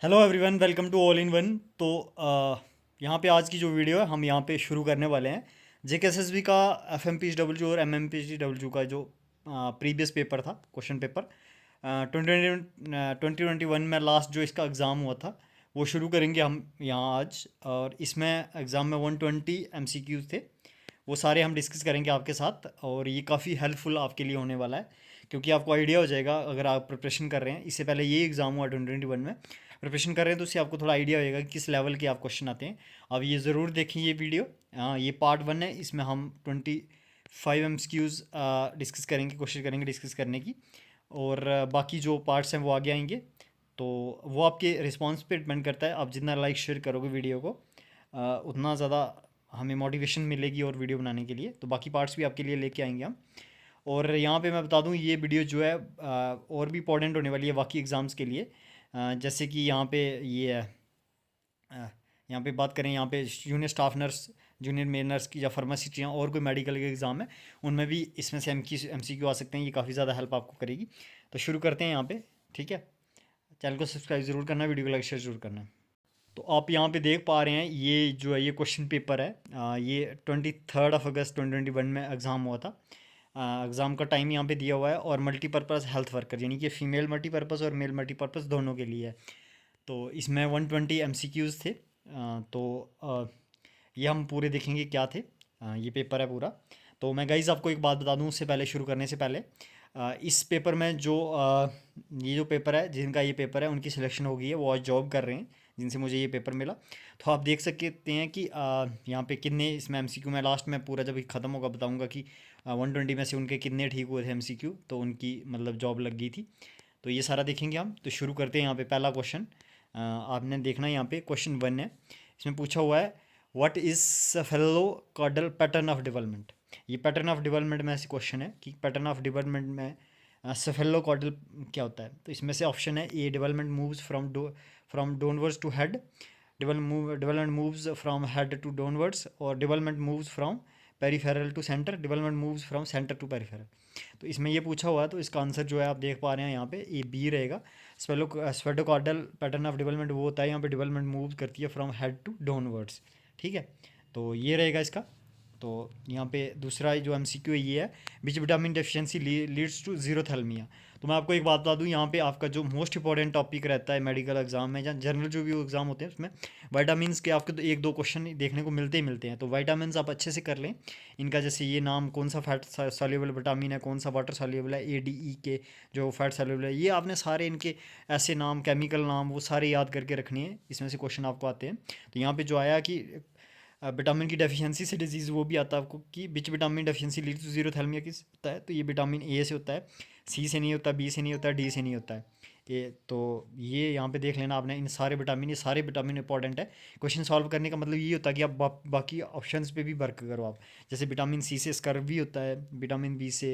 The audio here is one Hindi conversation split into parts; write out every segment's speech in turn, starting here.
Hello everyone, welcome to all in one. तो यहाँ पे आज की जो वीडियो है हम यहाँ पे शुरू करने वाले हैं जेकेएसएसबी का एफएमपीएसडब्ल्यू और एमएमपीएसडब्ल्यू का जो प्रीवियस पेपर था, क्वेश्चन पेपर 2021 में लास्ट जो इसका एग्ज़ाम हुआ था वो शुरू करेंगे हम यहाँ आज। और इसमें एग्ज़ाम में 120 एमसीक्यूज़ थे, वो सारे हम डिस्कस करेंगे आपके साथ। और ये काफ़ी हेल्पफुल आपके लिए होने वाला है, क्योंकि आपको आइडिया हो जाएगा अगर आप प्रिपरेशन कर रहे हैं। इससे पहले ये एग्ज़ाम हुआ 2021 में, प्रिपरेशन कर रहे हैं तो उससे आपको थोड़ा आइडिया होगा कि किस लेवल के आप क्वेश्चन आते हैं। अब ये ज़रूर देखें ये वीडियो। ये पार्ट 1 है, इसमें हम 25 एमसीक्यूज़ डिस्कस करेंगे, कोशिश करेंगे डिस्कस करने की। और बाकी जो पार्ट्स हैं वो आगे आएंगे। तो वो आपके रिस्पॉन्स पे डिपेंड करता है, आप जितना लाइक शेयर करोगे वीडियो को उतना ज़्यादा हमें मोटिवेशन मिलेगी और वीडियो बनाने के लिए। तो बाकी पार्ट्स भी आपके लिए लेके आएंगे हम। और यहाँ पे मैं बता दूँ ये वीडियो जो है और भी इंपॉर्टेंट होने वाली है बाकी एग्ज़ाम्स के लिए। जैसे कि यहाँ पे ये है, यहाँ पे बात करें, यहाँ पे junior staff nurse, junior male nurse की या फार्मासिस्ट या और कोई मेडिकल के एग्ज़ाम है, उनमें भी इसमें से एमसीक्यू आ सकते हैं। ये काफ़ी ज़्यादा हेल्प आपको करेगी। तो शुरू करते हैं यहाँ पे, ठीक है। चैनल को सब्सक्राइब ज़रूर करना, वीडियो को लाइक शेयर ज़रूर करना। तो आप यहाँ पे देख पा रहे हैं ये जो है ये क्वेश्चन पेपर है। ये 23 अगस्त 2021 में एग्ज़ाम हुआ था। एग्ज़ाम का टाइम यहाँ पे दिया हुआ है और मल्टीपर्पज़ हेल्थ वर्कर, यानी कि फ़ीमेल मल्टीपर्पज़ और मेल मल्टीपर्पज़ दोनों के लिए है। तो इसमें 120 एमसीक्यूज़ थे। ये हम पूरे देखेंगे क्या थे। ये पेपर है पूरा। तो मैं गाइज़ आपको एक बात बता दूं उससे पहले, शुरू करने से पहले, इस पेपर में जो ये जो पेपर है, जिनका ये पेपर है उनकी सिलेक्शन हो गई है, वो आज जॉब कर रहे हैं जिनसे मुझे ये पेपर मिला। तो आप देख सकते हैं कि यहाँ पे कितने इसमें एमसीक्यू, मैं लास्ट में पूरा जब ख़त्म होगा बताऊँगा कि 120 में से उनके कितने ठीक हुए थे एमसीक्यू, तो उनकी मतलब जॉब लग गई थी। तो ये सारा देखेंगे हम। तो शुरू करते हैं। यहाँ पे पहला क्वेश्चन आपने देखना है, यहाँ पे क्वेश्चन 1 है। इसमें पूछा हुआ है what is cephalocaudal pattern of development. ये पैटर्न ऑफ डेवलपमेंट में ऐसी क्वेश्चन है कि पैटर्न ऑफ डेवलपमेंट में सेफेलो कॉर्डल क्या होता है। तो इसमें से ऑप्शन है A, development moves from downwards to head, development moves from head to downwards, और development moves from peripheral to centre, development moves from centre to peripheral. तो इसमें ये पूछा हुआ है, तो इसका आंसर जो है आप देख पा रहे हैं यहाँ पे, ए बी रहेगा। स्पेडोकार्डल पैटर्न ऑफ डेवलपमेंट वो होता है, यहाँ पे डेवलपमेंट मूव करती है फ्रॉम हेड टू डाउनवर्ड्स, ठीक है। तो ये रहेगा इसका। तो यहाँ पे दूसरा जो एमसीक्यू है ये है, which vitamin deficiency leads to xerophthalmia. तो मैं आपको एक बात बता दूँ, यहाँ पे आपका जो मोस्ट इंपॉर्टेंट टॉपिक रहता है मेडिकल एग्जाम में या जनरल जो भी एग्जाम होते हैं उसमें, विटामिन्स के आपके तो एक दो क्वेश्चन देखने को मिलते ही मिलते हैं। तो विटामिन्स आप अच्छे से कर लें इनका, जैसे ये नाम, कौन सा फैट सॉल्युबल विटामिन है, कौन सा वाटर सॉल्युबल है, ADE के जो फैट सॉल्युबल है, ये आपने सारे इनके ऐसे नाम, केमिकल नाम, वो सारे याद करके रखने हैं। इसमें से क्वेश्चन आपको आते हैं। तो यहाँ पे जो आया कि विटामिन की डेफिशिएंसी से डिजीज़, वो भी आता है आपको कि which vitamin deficiency lead to xerophthalmia किस होता है। तो ये विटामिन ए से होता है, सी से नहीं होता, बी से नहीं होता, डी से नहीं होता है ये। तो ये यहाँ पे देख लेना आपने, इन सारे विटामिन, ये सारे विटामिन इंपॉर्टेंट है। क्वेश्चन सॉल्व करने का मतलब ये होता है कि आप बाकी ऑप्शंस पे भी वर्क करो आप। जैसे विटामिन सी से स्कर्वी होता है, विटामिन बी से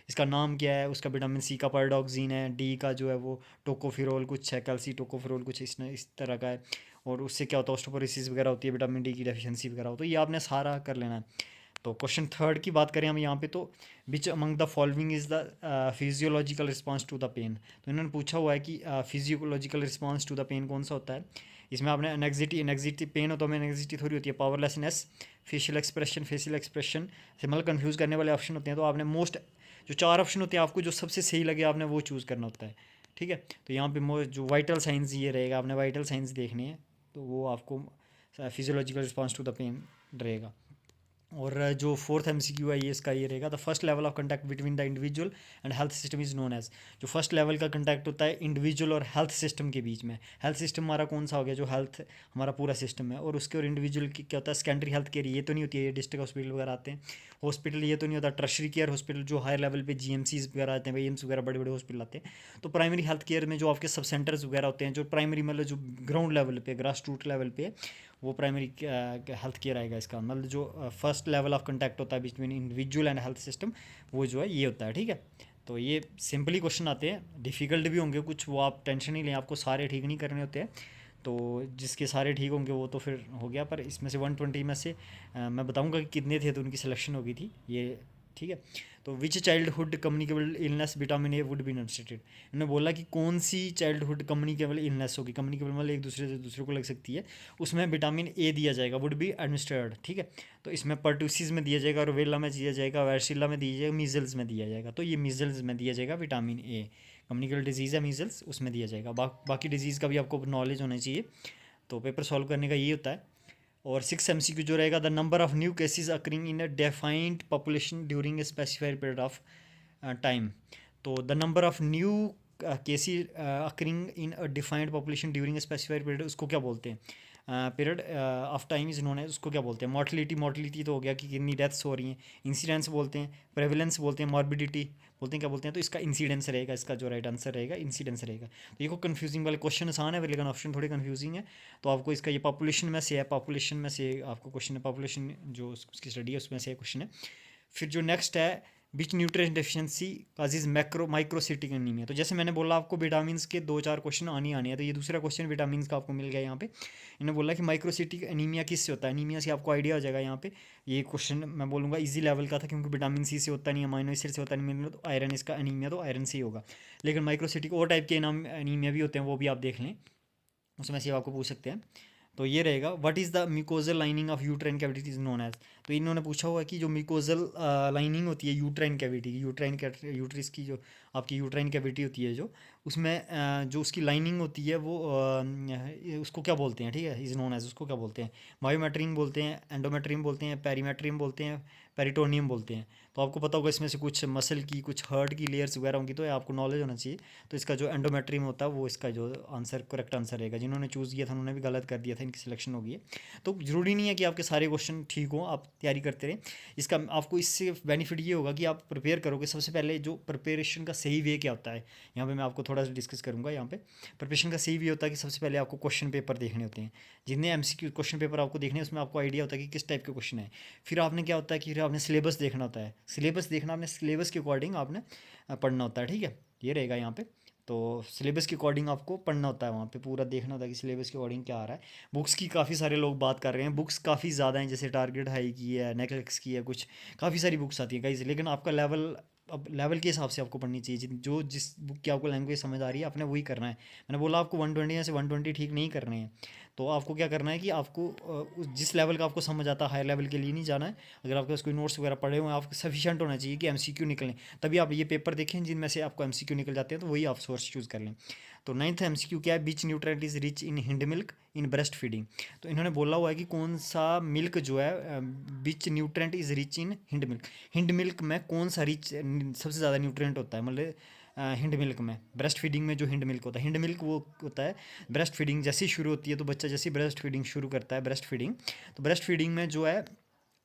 इसका नाम क्या है, उसका विटामिन सी का पैराडॉक्सिन है, डी का जो है वो टोकोफिरोल कुछ है, कैल्सी टोकोफिरोल कुछ इस तरह का है। और उससे क्या होता है, ऑस्टोपोरोसिस वगैरह होती है, विटामिन डी की डेफिशिएंसी वगैरह हो। तो ये आपने सारा कर लेना है। तो क्वेश्चन थर्ड की बात करें हम यहाँ पे, तो which among the following is the physiological response to the pain. तो इन्होंने पूछा हुआ है कि physiological response to the pain कौन सा होता है। इसमें आपने एनेक्सिटी पेन हो तो हमें एनेक्सिटी थोड़ी होती है, पावरलेसनेस, फेशियल एक्सप्रेशन से मतलब कन्फ्यूज़ करने वाले ऑप्शन होते हैं। तो आपने मोस्ट जो 4 ऑप्शन होते हैं, आपको जो सबसे सही लगे आपने वो चूज़ करना होता है, ठीक है। तो यहाँ पे जो वाइटल साइंस ये रहेगा, आपने वाइटल साइंस देखनी है, तो वो आपको physiological response to the pain रहेगा। और जो फोर्थ एमसीक्यू है ये इसका ये रहेगा, the first level of contact between the individual and health system is known as. जो फर्स्ट लेवल का कंटैक्ट होता है इंडिविजुअल और हेल्थ सिस्टम के बीच में। हेल्थ सिस्टम हमारा कौन सा हो गया, जो हेल्थ हमारा पूरा सिस्टम है, और उसके और इंडिविजुअल की क्या होता है, सेकेंडरी हेल्थ केयर ये तो नहीं होती है, ये डिस्ट्रिक्ट हॉस्पिटल वगैरह आते हैं, हॉस्पिटल ये तो नहीं होता, टर्शरी केयर हॉस्पिटल जो हायर लेवल पे GMCs वगैरह आते हैं, एम्स वगैरह बड़े बड़े हॉस्पिटल आते हैं। तो प्राइमरी हेल्थ केयर में जो आपके सब सेंटर्स वगैरह होते हैं, जो प्राइमरी मतलब जो ग्राउंड लेवल पे, ग्रास रूट लेवल पे, वो प्राइमरी हेल्थ केयर आएगा इसका। मतलब जो फर्स्ट लेवल ऑफ कंटैक्ट होता है between individual and health system, वो जो है ये होता है, ठीक है। तो ये सिंपली क्वेश्चन आते हैं, डिफ़िकल्ट भी होंगे कुछ, वो आप टेंशन नहीं लें, आपको सारे ठीक नहीं करने होते हैं। तो जिसके सारे ठीक होंगे वो तो फिर हो गया, पर इसमें से 120 में से मैं बताऊंगा कि कितने थे तो उनकी सिलेक्शन हो गई थी। ये ठीक है। तो which childhood communicable illness vitamin A would be administered, इन्होंने बोला कि कौन सी चाइल्डहुड कम्युनिकेबल इलनेस होगी, कम्युनिकेबल मतलब एक दूसरे से दूसरे को लग सकती है, उसमें विटामिन ए दिया जाएगा, वुड बी एडमिनिस्ट्रेटेड, ठीक है। तो इसमें पर्टूसिस में दिया जाएगा, रोवेला में दिया जाएगा, वैरसिला में दिया जाएगा, मीजल्स में दिया जाएगा। तो ये मीजल्स में दिया जाएगा विटामिन ए, कम्युनिकेबल डिजीज़ है मीजल्स, उसमें दिया जाएगा। बाकी डिजीज़ का भी आपको नॉलेज होना चाहिए। तो पेपर सॉल्व करने का ये होता है। और 6 MCQ जो रहेगा, the number of new cases occurring in a defined population during a specified period of time. तो the number of new cases occurring in a defined population during a specified period, उसको क्या बोलते हैं, period of time is known है, उसको क्या बोलते हैं। मोर्टलिटी तो हो गया कि कितनी डेथ्स हो रही हैं, इंसिडेंस बोलते हैं, प्रेवलेंस बोलते हैं, मॉर्बिडिटी बोलते हैं, क्या बोलते हैं। तो इसका इंसिडेंस रहेगा, इसका जो राइट आंसर रहेगा इंसिडेंस रहेगा। तो ये को कन्फ्यूजिंग वाले क्वेश्चन आसान है, लेकिन ऑप्शन थोड़े कन्फ्यूजिंग है। तो आपको इसका ये पॉपुलेशन में से है, पॉपुलेशन में से आपको क्वेश्चन है, पॉपुलेशन जो उसकी स्टडी है उसमें से क्वेश्चन है। फिर जो नेक्स्ट है, विच nutrient deficiency causes microcytic anaemia. तो जैसे मैंने बोला आपको विटामिन के 2-4 क्वेश्चन आने हैं, तो ये दूसरा क्वेश्चन विटामिन का आपको मिल गया यहाँ पे। इन्होंने बोला कि माइक्रोसिटिक एनीमिया किससे होता है, एनीमिया से आपको आइडिया हो जाएगा यहाँ पे। ये क्वेश्चन मैं बोलूँगा इजी लेवल का था, क्योंकि विटामिन सी से होता नहीं, अमाइनो एसिड से होता नहीं, तो आयरन, इसका एनीमिया तो आयरन से ही होगा। लेकिन माइक्रोसिटिक और टाइप के नाम एनीमिया भी होते हैं, वो भी आप देख लें, उसमें से आपको पूछ सकते हैं। तो ये रहेगा, what is the mucosal lining of uterine cavity is known as. तो इन्होंने पूछा हुआ कि जो म्यूकोजल लाइनिंग होती है यूट्राइन कैविटी की, यूट्रिस की जो आपकी यूट्राइन कैविटी होती है, जो उसमें जो उसकी लाइनिंग होती है वो उसको क्या बोलते हैं, ठीक है, इज़ नोन एज, उसको क्या बोलते हैं, मायोमेट्रियम बोलते हैं, एंडोमेट्रियम बोलते हैं, पेरीमेट्रियम बोलते हैं, पेरिटोनियम बोलते हैं। तो आपको पता होगा इसमें से कुछ मसल की, कुछ हर्ट की लेयर्स वगैरह होंगी, तो ये आपको नॉलेज होना चाहिए। तो इसका जो एंडोमेट्रियम होता है वो इसका जो आंसर करेक्ट आंसर रहेगा। जिन्होंने चूज़ किया था उन्होंने भी गलत कर दिया था, इनकी सिलेक्शन होगी। तो ज़रूरी नहीं है कि आपके सारे क्वेश्चन ठीक हों, आप तैयारी करते रहें। इसका आपको इससे बेनिफिट ये होगा कि आप प्रिपेयर करोगे। सबसे पहले जो प्रिपरेशन का सही वे क्या होता है, यहाँ पे मैं आपको थोड़ा सा डिस्कस करूँगा। यहाँ पे प्रिपरेशन का सही वे होता है कि सबसे पहले आपको क्वेश्चन पेपर देखने होते हैं। जितने MCQ क्वेश्चन पेपर आपको देखने हैं, उसमें आपको आइडिया होता है कि किस टाइप के क्वेश्चन है। फिर आपने क्या होता है कि फिर आपने सिलेबस देखना होता है, सिलेबस देखना, आपने सिलेबस के अकॉर्डिंग आपने पढ़ना होता है, ठीक है। ये रहेगा यहाँ पे। तो सिलेबस के अकॉर्डिंग आपको पढ़ना होता है, वहाँ पे पूरा देखना होता है कि सिलेबस के अकॉर्डिंग क्या आ रहा है। बुक्स की काफ़ी सारे लोग बात कर रहे हैं, बुक्स काफ़ी ज़्यादा हैं, जैसे टारगेट हाई की है, नेक्लेक्स की है, कुछ काफ़ी सारी बुक्स आती हैं गाइस। लेकिन आपका लेवल, अब लेवल के हिसाब से आपको पढ़नी चाहिए, जो जिस बुक की आपको लैंग्वेज समझ आ रही है आपने वही करना है। मैंने बोला आपको 120 से 120 ठीक नहीं करने हैं। तो आपको क्या करना है कि आपको जिस लेवल का आपको समझ आता है, हाई लेवल के लिए नहीं जाना है। अगर आपके पास कोई नोट्स वगैरह पढ़े हुए हैं, आपको सफिशिएंट होना चाहिए कि MCQ निकलें, तभी आप ये पेपर देखें जिनमें से आपको MCQ निकल जाते हैं, तो वही आप सोर्स चूज़ कर लें। तो 9th MCQ क्या है, which nutrient is rich in hind milk in breastfeeding. तो इन्होंने बोला हुआ है कि कौन सा मिल्क जो है, which nutrient is rich in hind milk, hind milk में कौन सा रिच सबसे ज़्यादा न्यूट्रेंट होता है, मतलब हिंड मिल्क में, ब्रेस्ट फीडिंग में जो हिंड मिल्क होता है। हिंड मिल्क वो होता है, ब्रेस्ट फीडिंग जैसी शुरू होती है, तो बच्चा जैसी ब्रेस्ट फीडिंग शुरू करता है, ब्रेस्ट फीडिंग, तो ब्रेस्ट फीडिंग में जो है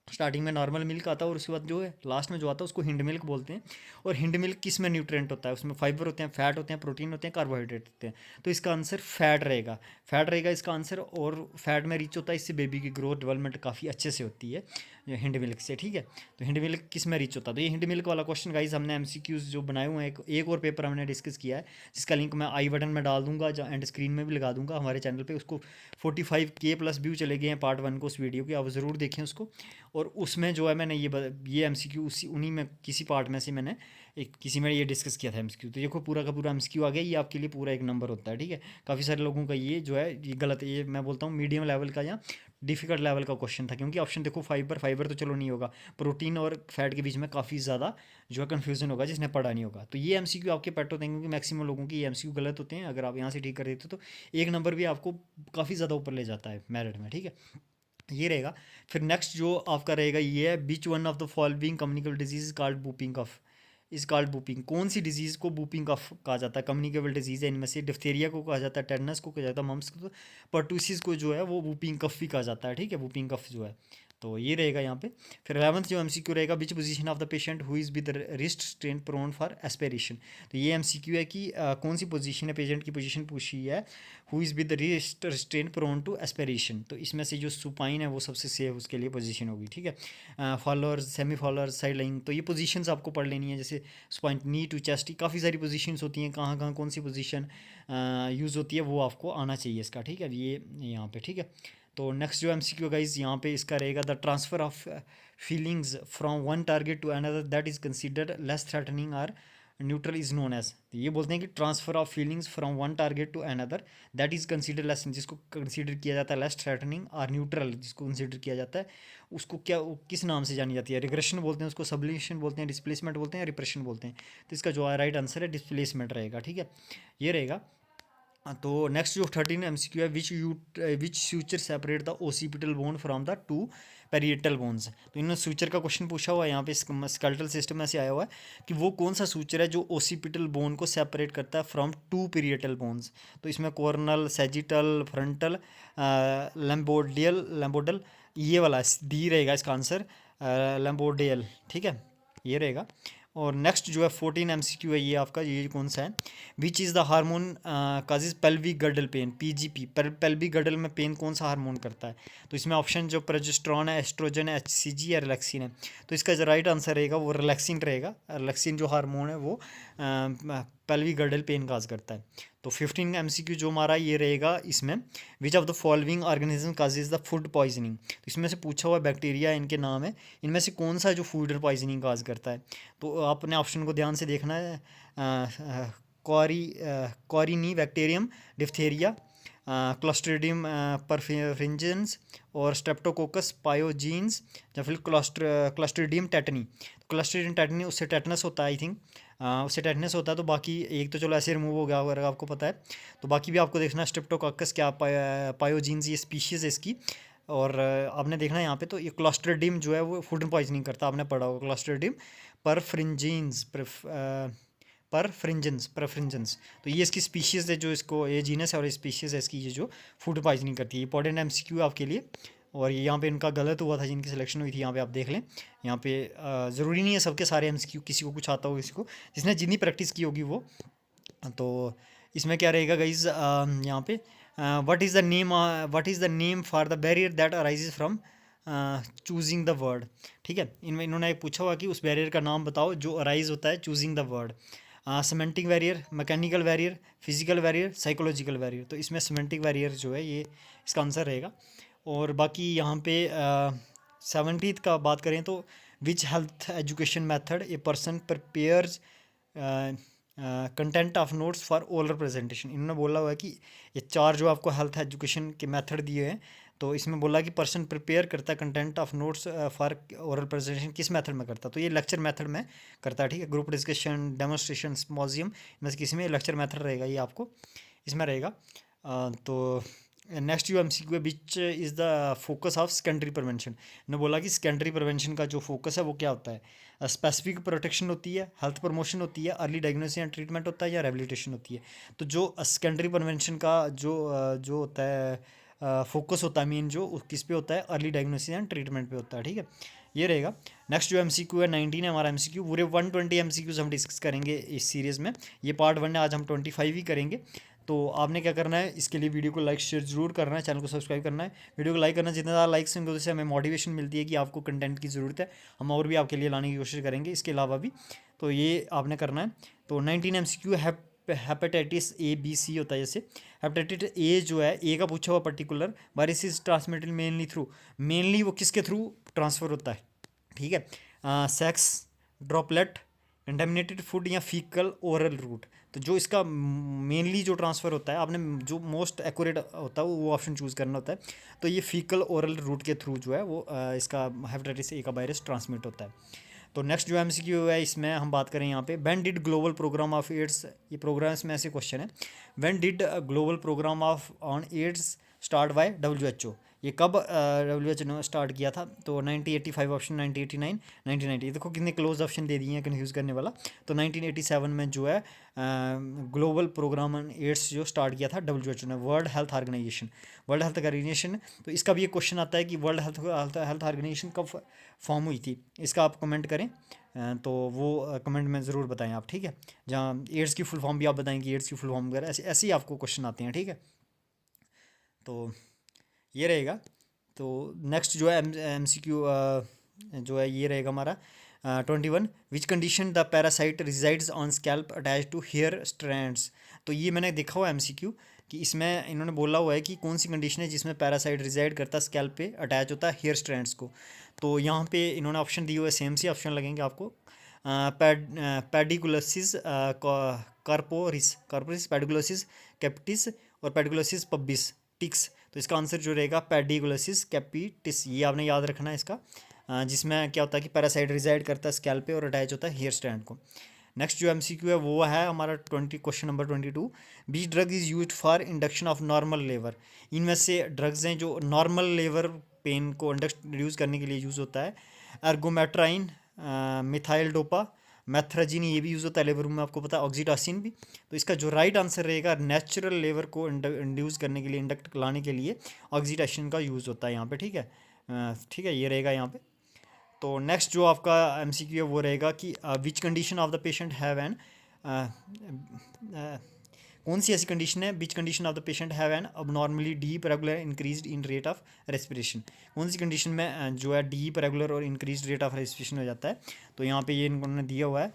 स्टार्टिंग में नॉर्मल मिल्क आता है, और उसके बाद जो है लास्ट में जो आता है उसको हिंड मिल्क बोलते हैं। और हिंड मिल्क किस में न्यूट्रिएंट होता है, उसमें फाइबर होते हैं, फैट होते हैं, प्रोटीन होते हैं, कार्बोहाइड्रेट होते हैं। तो इसका आंसर फैट रहेगा, फैट रहेगा इसका आंसर। और फैट में रिच होता है, इससे बेबी की ग्रोथ डेवलपमेंट काफ़ी अच्छे से होती है हिंड मिल्क से, ठीक है। तो हिंड मिल्क किस में रिच होता है, तो ये हिंड मिल्क वाला क्वेश्चन गाइज हमने MCQs जो बनाए हुए हैं, एक और पेपर हमने डिस्कस किया है, जिसका लिंक मैं आई बटन में डाल दूंगा, एंड स्क्रीन में भी लगा दूंगा हमारे चैनल पे। उसको 45K+ व्यू चले गए हैं पार्ट 1 को उस वीडियो के, आप ज़रूर देखें उसको। और उसमें जो है मैंने ये MCQ उन्हीं में किसी पार्ट में से मैंने किसी में ये डिस्कस किया था MCQ। तो देखो पूरा का पूरा MCQ आ गया, ये आपके लिए पूरा एक नंबर होता है, ठीक है। काफ़ी सारे लोगों का ये जो है ये गलत है, ये मैं बोलता हूँ मीडियम लेवल का या डिफिकल्ट लेवल का क्वेश्चन था, क्योंकि ऑप्शन देखो फाइबर तो चलो नहीं होगा, प्रोटीन और फैट के बीच में काफ़ी ज़्यादा जो है कन्फ्यूजन होगा जिसने पढ़ा नहीं होगा। तो ये MCQ आपके पेट होते हैं, क्योंकि मैक्सिमम लोगों की ये MCQ गलत होते हैं। अगर आप यहाँ से ठीक कर देते हो तो एक नंबर भी आपको काफ़ी ज़्यादा ऊपर ले जाता है मेरिट में, ठीक है। ये रहेगा। फिर नेक्स्ट जो आपका रहेगा ये है, which one of the following communicable disease called whooping cough is called whooping. कौन सी डिजीज़ को बूपिंग कफ कहा जाता है, कम्युनिकेबल डिजीज़ है इनमें से। डिप्थीरिया को कहा जाता है, टेटनस को कहा जाता है, मम्स को, पर्टूसिस को जो है वो बूपिंग कफ भी कहा जाता है, ठीक है, बूपिंग कफ जो है। तो ये रहेगा यहाँ पे। फिर 11th जो MCQ रहेगा, which position of the patient who is with wrist strain prone for aspiration. तो ये MCQ है कि कौन सी पोजीशन है, पेशेंट की पोजीशन पूछी है, who is with wrist restrain prone to aspiration. तो इसमें से जो सुपाइन है वो सबसे सेफ उसके लिए पोजीशन होगी, ठीक है। Followers, semi followers, side line, तो ये पोजीशंस आपको पढ़ लेनी है। जैसे स्पाइन, नी टू चेस्ट, काफ़ी सारी पोजीशंस होती हैं, कहाँ कहाँ कौन सी पोजीशन यूज़ होती है वो आपको आना चाहिए इसका, ठीक है, ये यहाँ पे, ठीक है। तो नेक्स्ट जो एमसीक्यू गाइज यहाँ पे इसका रहेगा, the transfer of feelings from one target to another that is considered less threatening or neutral is known as. तो ये बोलते हैं कि transfer of feelings from one target to another that is consider less, जिसको कंसिडर किया जाता है लेस थ्रेटनिंग, और न्यूट्रल जिसको कंसिडर किया जाता है उसको क्या, किस नाम से जानी जाती है? रिग्रेशन बोलते हैं उसको, सबलिमेशन बोलते हैं, डिस्प्लेसमेंट बोलते हैं, रिप्रेशन बोलते हैं। तो इसका जो राइट आंसर है डिस्प्लेसमेंट रहेगा, ठीक है, ये रहेगा। तो नेक्स्ट जो 13 एमसीक्यू है, which suture separate the occipital bone from the two parietal bones. तो इन्होंने सूचर का क्वेश्चन पूछा हुआ है यहाँ पे, स्केलेटल सिस्टम में से आया हुआ है कि वो कौन सा सूचर है जो ओसिपिटल बोन को सेपरेट करता है फ्रॉम टू पेरिएटल बोन्स। तो इसमें कॉर्नल, सैजिटल, फ्रंटल, लैम्बोडल, ये वाला डी रहेगा इसका आंसर, लैम्बोडियल, ठीक है, ये रहेगा। और नेक्स्ट जो है 14 एमसीक्यू है, ये आपका ये कौन सा है, which is the hormone causes pelvic girdle pain, PGP, pelvic girdle में पेन कौन सा हार्मोन करता है? तो इसमें ऑप्शन जो प्रोजेस्टेरॉन है, एस्ट्रोजन है, एचसीजी या रिलैक्सिन है। तो इसका जो राइट आंसर रहेगा वो रिलैक्सिन रहेगा। रिलैक्सिन जो हार्मोन है वो पेल्विक गर्डल पेन काज करता है। तो 15 एमसीक्यू जो हमारा ये रहेगा इसमें, which of the following organism causes the food poisoning. तो इसमें से पूछा हुआ बैक्टीरिया, इनके नाम है, इनमें से कौन सा जो फूड पॉइजनिंग काज करता है? तो आपने ऑप्शन को ध्यान से देखना है, कॉरिनी बैक्टीरियम, डिप्थेरिया, क्लॉस्ट्रिडियम परफेरेंजेंस और स्ट्रेप्टोकोकस पायोजीन्स, या फिर क्लॉस्ट्रिडियम टेटनी। क्लॉस्ट्रिडियम टेटनी उससे टेटनस होता है आई थिंक, उससे टेटनस होता है। तो बाकी एक तो चलो ऐसे रिमूव हो गया अगर आपको पता है, तो बाकी भी आपको देखना, स्ट्रेप्टोकोकस क्या पायोजीन्स ये स्पीशीज़ है इसकी। और आपने देखना है यहाँ पे, तो ये क्लॉस्ट्रिडियम जो है वो फूड पॉइजनिंग करता है, आपने पढ़ा होगा क्लॉस्ट्रिडियम परफ्रिंजेंस। तो ये इसकी स्पीशीज़ है, जो इसको ये जीनस है और स्पीशीज़ है इसकी, ये जो फूड पॉइजनिंग करती है। इंपॉर्टेंट एमसीक्यू आपके लिए। और ये यहाँ पे इनका गलत हुआ था, जिनकी सिलेक्शन हुई थी, यहाँ पे आप देख लें। यहाँ पे ज़रूरी नहीं है सबके सारे एमसीक्यू, किसी को कुछ आता हो, किसी को जिसने जितनी प्रैक्टिस की होगी वो। तो इसमें क्या रहेगा गाइज, यहाँ पे what is the name for the barrier that arises from choosing the word. ठीक है, इनमें इन्होंने पूछा हुआ कि उस बैरियर का नाम बताओ जो अराइज होता है choosing the word. Semantic barrier, mechanical barrier, physical barrier, psychological barrier. तो इसमें सीमेंटिक बैरियर जो है ये इसका आंसर रहेगा। और बाकी यहाँ पे 17th का बात करें तो, which health education method a person prepares content of notes for oral presentation. इन्होंने बोला हुआ है कि ये चार जो आपको हेल्थ एजुकेशन के मेथड दिए हैं, तो इसमें बोला कि पर्सन प्रिपेयर करता है content of notes for oral presentation, किस मेथड में करता है? तो ये लेक्चर मेथड में करता है, ठीक है, ग्रुप डिस्कशन, डेमोन्स्ट्रेशन, सिम्पोजियम, में से किसी में लेक्चर मेथड रहेगा, ये आपको इसमें रहेगा। तो नेक्स्ट जो एमसीक्यू है, which is the focus of secondary prevention. ने बोला कि सेकेंडरी प्रिवेंशन का जो फोकस है वो क्या होता है? स्पेसिफिक प्रोटेक्शन होती है, हेल्थ प्रमोशन होती है, अर्ली डायग्नोसिस एंड ट्रीटमेंट होता है, या रेबिलिटेशन होती है? तो जो सेकेंडरी प्रिवेंशन का जो होता है फोकस होता है मेन, जो किस पे होता है? अर्ली डायग्नोसिस एंड ट्रीटमेंट पे होता है, ठीक है, ये रहेगा। नेक्स्ट जो एमसीक्यू है 19 है हमारा एमसीक्यू। पूरे 120 एमसीक्यूज हम डिस्कस करेंगे इस सीरीज़ में, ये पार्ट 1 है, आज हम 25 ही करेंगे। तो आपने क्या करना है, इसके लिए वीडियो को लाइक शेयर जरूर करना है, चैनल को सब्सक्राइब करना है, वीडियो को लाइक करना, जितने ज़्यादा लाइक्स होंगे उससे हमें मोटिवेशन मिलती है कि आपको कंटेंट की ज़रूरत है, हम और भी आपके लिए लाने की कोशिश करेंगे इसके अलावा भी। तो ये आपने करना है। तो 19 MCQ hepatitis A B C होता है। जैसे हेपेटाइटिस ए जो है, ए का पूछा हुआ particular, virus is transmitted mainly through, mainly वो किसके थ्रू ट्रांसफ़र होता है? ठीक है, सेक्स, ड्रॉपलेट, कंटेमिनेटेड फूड, या फीकल ओरल रूट। तो जो इसका मेनली जो ट्रांसफ़र होता है, आपने जो मोस्ट एक्यूरेट होता है वो ऑप्शन चूज़ करना होता है। तो ये फीकल ओरल रूट के थ्रू जो है वो इसका हेपेटाइटिस ए का वायरस ट्रांसमिट होता है। तो नेक्स्ट जो एमसीक्यू है इसमें हम बात करें यहाँ पे, when did global program of AIDS, ये प्रोग्राम्स में ऐसे क्वेश्चन है, when did global program of on AIDS start by WHO। ये कब WHO ने स्टार्ट किया था? तो 1985 ऑप्शन, 1989, 1990। देखो कितने क्लोज ऑप्शन दे दिए हैं कन्फ्यूज़ करने वाला। तो 1987 में जो है ग्लोबल प्रोग्राम ऑन एड्स जो स्टार्ट किया था WHO ने, वर्ल्ड हेल्थ ऑर्गेनाइजेशन। तो इसका भी एक क्वेश्चन आता है कि वर्ल्ड हेल्थ ऑर्गेनाइजेशन कब फॉर्म हुई थी? इसका आप कमेंट करें, तो वो कमेंट में ज़रूर बताएं आप, ठीक है, जहाँ एड्स की फुल फॉर्म भी आप बताएं कि एड्स की फुल फॉर्म वगैरह, ऐसे ऐसे ही आपको क्वेश्चन आते हैं, ठीक है। तो ये रहेगा। तो नेक्स्ट जो है एमसीक्यू जो है ये रहेगा हमारा 21, which condition the parasite resides on scalp attach to hair strands. तो ये मैंने देखा हुआ एमसीक्यू, कि इसमें इन्होंने बोला हुआ है कि कौन सी कंडीशन है जिसमें पैरासाइट रिजाइड करता है स्कैल्प पे अटैच होता है हेयर स्ट्रैंड्स को। तो यहाँ पे इन्होंने ऑप्शन दिए हुए सेम सी ऑप्शन लगेंगे आपको। पेडिकुलोसिस कार्पोरिस पेडिकुलोसिस कैपिटिस और पेडिकुलोसिस पब्बिस टिक्स। तो इसका आंसर जो रहेगा पेडिकुलोसिस कैपिटिस, ये आपने याद रखना है इसका। जिसमें क्या होता है कि पैरासाइट रिजाइड करता है स्कैल्प पे और अटैच होता है हेयर स्ट्रैंड को। नेक्स्ट जो एमसीक्यू है वो है हमारा question number 22। Beach drug is used for induction of normal labour. इनमें से ड्रग्स हैं जो नॉर्मल लेबर पेन को रिड्यूस करने के लिए यूज़ होता है। एर्गोमेट्राइन, मिथाइल डोपा, मैथ्राजिन, ये भी यूज़ होता है लेबर में, आपको पता है ऑक्सीटोसिन भी। तो इसका जो राइट आंसर रहेगा नेचुरल लेबर को इंड्यूस करने के लिए, इंडक्ट लाने के लिए ऑक्सीटोसिन का यूज़ होता है यहाँ पे, ठीक है। ठीक है, ये रहेगा यहाँ पे। तो नेक्स्ट जो आपका एमसीक्यू है वो रहेगा कि which condition of the patient have an, कौन सी ऐसी कंडीशन है which condition of the patient have an abnormally deep regular increased in rate of respiration. कौन सी कंडीशन में जो है डीप रेगुलर और इंक्रीज्ड रेट ऑफ रेस्पिरेशन हो जाता है। तो यहाँ पे ये इन्होंने दिया हुआ है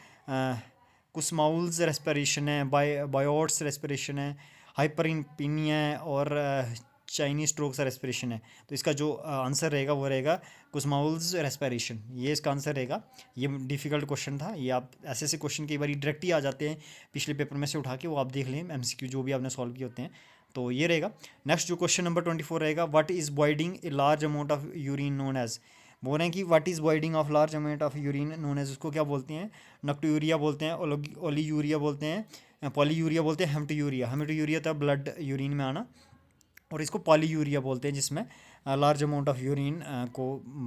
कुस्माउल्स रेस्पिरेशन है, बायोट्स रेस्पिरेशन है, हाइपरइनपिनिया है और चाइनीज स्ट्रोक्स रेस्पिरेशन है। तो इसका जो आंसर रहेगा वो रहेगा कुस्माउल्स रेस्पिरेशन, ये इसका आंसर रहेगा। ये डिफिकल्ट क्वेश्चन था, ये आप ऐसे ऐसे क्वेश्चन कई बार डायरेक्ट ही आ जाते हैं पिछले पेपर में से उठा के, वो आप देख लें एमसीक्यू जो भी आपने सॉल्व किए होते हैं। तो ये रहेगा। नेक्स्ट जो क्वेश्चन नंबर 24 रहेगा, what is voiding a large amount of urine known as. बोल रहे हैं कि what is voiding of large amount of urine known as, उसको क्या बोलते हैं। नक्टोयूरिया बोलते हैं, ओलीयूरिया बोलते हैं, पॉलीयूरिया बोलते हैं, हेमेटोयूरिया। हेमेटोयूरिया था ब्लड यूरिन में आना, और इसको पॉलीयूरिया बोलते हैं जिसमें लार्ज अमाउंट ऑफ यूरिन को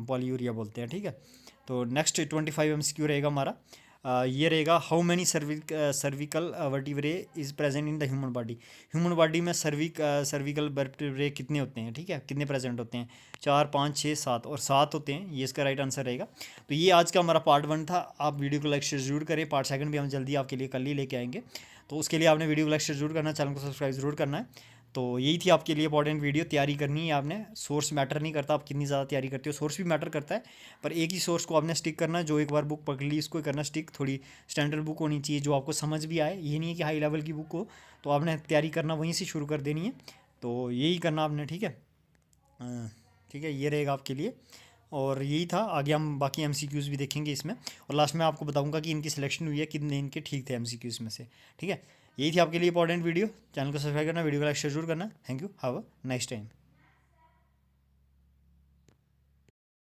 पॉलीयूरिया बोलते हैं, ठीक है। तो नेक्स्ट 25 एमसीक्यू रहेगा हमारा। ये रहेगा, how many cervical vertebrae is present in the human body. Human body में सर्विकल वर्टिब्रे कितने होते हैं, ठीक है, कितने प्रेजेंट होते हैं। 4, 5, 6, 7 और 7 होते हैं, ये इसका राइट आंसर रहेगा। तो ये आज का हमारा पार्ट 1 था। आप वीडियो को लाइक शेयर जरूर करें, पार्ट 2 भी हम जल्दी आपके लिए कल ही लेके आएंगे। तो उसके लिए आपने वीडियो को लाइक शेयर जरूर करना है, चैनल को सब्सक्राइब जरूर करना है। तो यही थी आपके लिए इंपॉर्टेंट वीडियो। तैयारी करनी है आपने, सोर्स मैटर नहीं करता आप कितनी ज़्यादा तैयारी करते हो, सोर्स भी मैटर करता है, पर एक ही सोर्स को आपने स्टिक करना है। जो एक बार बुक पकड़ ली इसको करना स्टिक, थोड़ी स्टैंडर्ड बुक होनी चाहिए जो आपको समझ भी आए। ये नहीं है कि हाई लेवल की बुक हो, तो आपने तैयारी करना वहीं से शुरू कर देनी है। तो यही करना आपने, ठीक है। ठीक है, ये रहेगा आपके लिए। और यही था, आगे हम बाकी एमसीक्यूज़ भी देखेंगे इसमें, और लास्ट में आपको बताऊंगा कि इनकी सिलेक्शन हुई है, कितने इनके ठीक थे एमसीक्यूज़ में से, ठीक है। यही थी आपके लिए इंपॉर्टेंट वीडियो। चैनल को सब्सक्राइब करना, वीडियो को लाइक शेयर जरूर करना। Thank you, have a nice time.